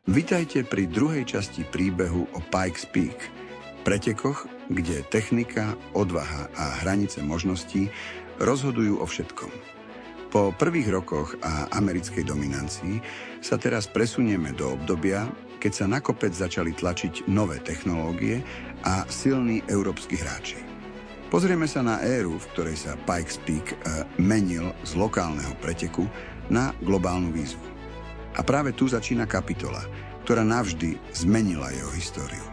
Vitajte pri druhej časti príbehu o Pikes Peak, pretekoch, kde technika, odvaha a hranice možností rozhodujú o všetkom. Po prvých rokoch a americkej dominancii sa teraz presunieme do obdobia, keď sa na kopec začali tlačiť nové technológie a silní európski hráči. Pozrieme sa na éru, v ktorej sa Pikes Peak menil z lokálneho preteku na globálnu výzvu. A práve tu začína kapitola, ktorá navždy zmenila jeho históriu.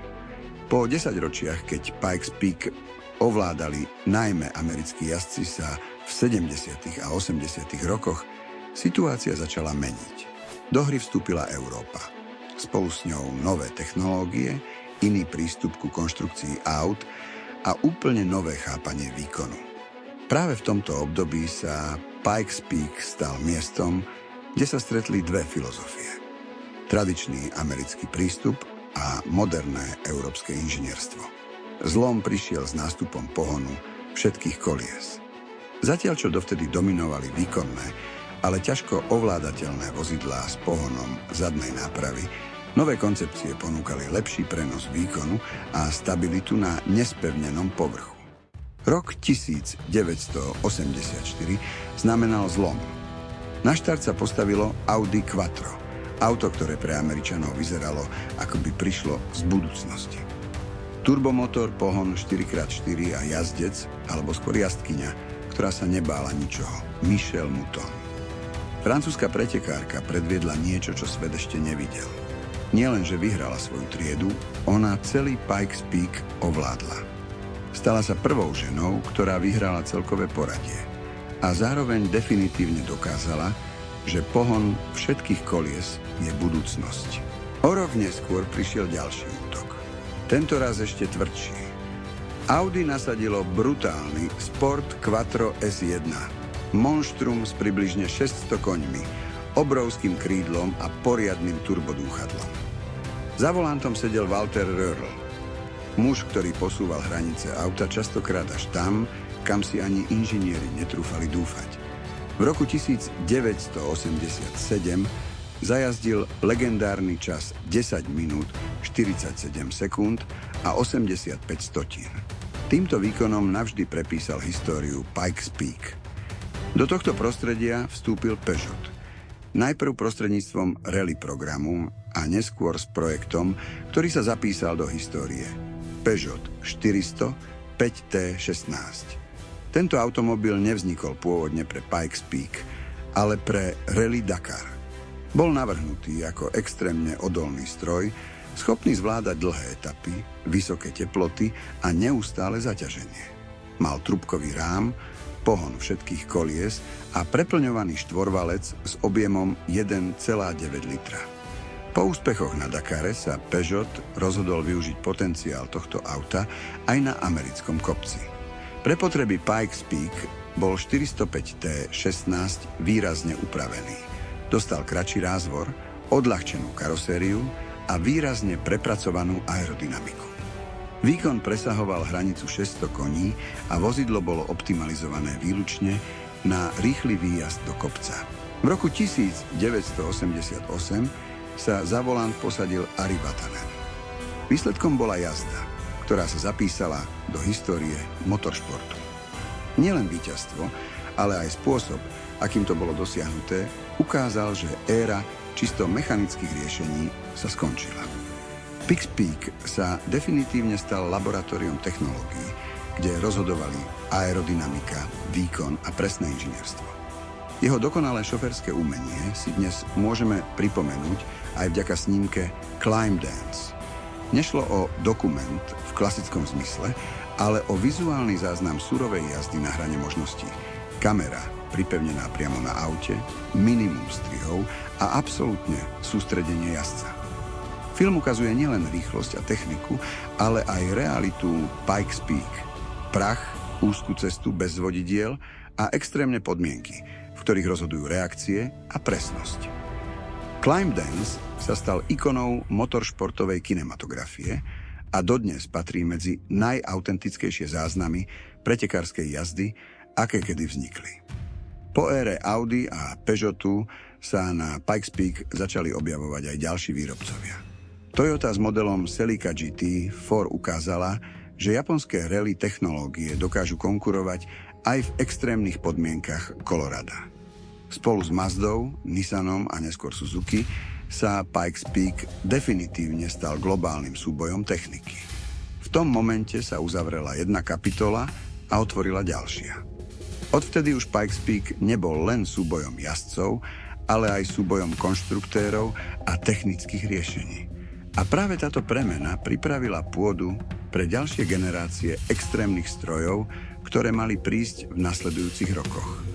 Po 10 ročiach, keď Pikes Peak ovládali najmä americkí jazdci, sa v 70. a 80. rokoch situácia začala meniť. Do hry vstúpila Európa. Spolu s ňou nové technológie, iný prístup ku konštrukcii aut a úplne nové chápanie výkonu. Práve v tomto období sa Pikes Peak stal miestom, kde sa stretli dve filozofie. Tradičný americký prístup a moderné európske inžinierstvo. Zlom prišiel s nástupom pohonu všetkých kolies. Zatiaľ, čo dovtedy dominovali výkonné, ale ťažko ovládateľné vozidlá s pohonom zadnej nápravy, nové koncepcie ponúkali lepší prenos výkonu a stabilitu na nespevnenom povrchu. Rok 1984 znamenal zlom. Na štart sa postavilo Audi Quattro, auto, ktoré pre Američanov vyzeralo, ako by prišlo z budúcnosti. Turbomotor, pohon 4x4 a jazdec, alebo skôr jazdkyňa, ktorá sa nebála ničoho, Michèle Mouton. Francúzska pretekárka predviedla niečo, čo svet ešte nevidel. Nielen, že vyhrala svoju triedu, ona celý Pikes Peak ovládla. Stala sa prvou ženou, ktorá vyhrala celkové poradie. A zároveň definitívne dokázala, že pohon všetkých kolies je budúcnosť. O rok neskôr prišiel ďalší útok. Tento raz ešte tvrdší. Audi nasadilo brutálny Sport Quattro S1. Monštrum s približne 600 koňmi, obrovským krídlom a poriadnym turbodúchadlom. Za volantom sedel Walter Röhrl, muž, ktorý posúval hranice auta častokrát až tam, kam si ani inžinieri netrúfali dúfať. V roku 1987 zajazdil legendárny čas 10 minút 47 sekúnd a 85 stotín. Týmto výkonom navždy prepísal históriu Pikes Peak. Do tohto prostredia vstúpil Peugeot. Najprv prostredníctvom rally programu a neskôr s projektom, ktorý sa zapísal do histórie. Peugeot 400 5T16. Tento automobil nevznikol pôvodne pre Pikes Peak, ale pre Rally Dakar. Bol navrhnutý ako extrémne odolný stroj, schopný zvládať dlhé etapy, vysoké teploty a neustále zaťaženie. Mal trúbkový rám, pohon všetkých kolies a preplňovaný štvorvalec s objemom 1,9 litra. Po úspechoch na Dakare sa Peugeot rozhodol využiť potenciál tohto auta aj na americkom kopci. Pre potreby Pikes Peak bol 405T16 výrazne upravený. Dostal kratší rázvor, odľahčenú karosériu a výrazne prepracovanú aerodynamiku. Výkon presahoval hranicu 600 koní a vozidlo bolo optimalizované výlučne na rýchly výjazd do kopca. V roku 1988 sa za volant posadil Ari Vatanen. Výsledkom bola jazda, ktorá sa zapísala do histórie motoršportu. Nielen víťazstvo, ale aj spôsob, akým to bolo dosiahnuté, ukázal, že éra čisto mechanických riešení sa skončila. Pikes Peak sa definitívne stal laboratóriom technológií, kde rozhodovali aerodynamika, výkon a presné inžinierstvo. Jeho dokonalé šoférske umenie si dnes môžeme pripomenúť aj vďaka snímke Climb Dance. Nešlo o dokument v klasickom zmysle, ale o vizuálny záznam surovej jazdy na hrane možností. Kamera pripevnená priamo na aute, minimum strihov a absolútne sústredenie jazdca. Film ukazuje nielen rýchlosť a techniku, ale aj realitu Pikes Peak. Prach, úzku cestu bez vodidiel a extrémne podmienky, v ktorých rozhodujú reakcie a presnosť. Climb Dance sa stal ikonou motoršportovej kinematografie a dodnes patrí medzi najautentickejšie záznamy pretekárskej jazdy, aké kedy vznikli. Po ére Audi a Peugeotu sa na Pikes Peak začali objavovať aj ďalší výrobcovia. Toyota s modelom Celica GT 4 ukázala, že japonské rally technológie dokážu konkurovať aj v extrémnych podmienkach Colorada. Spolu s Mazdou, Nissanom a neskôr Suzuki sa Pikes Peak definitívne stal globálnym súbojom techniky. V tom momente sa uzavrela jedna kapitola a otvorila ďalšia. Odvtedy už Pikes Peak nebol len súbojom jazdcov, ale aj súbojom konštruktérov a technických riešení. A práve táto premena pripravila pôdu pre ďalšie generácie extrémnych strojov, ktoré mali prísť v nasledujúcich rokoch.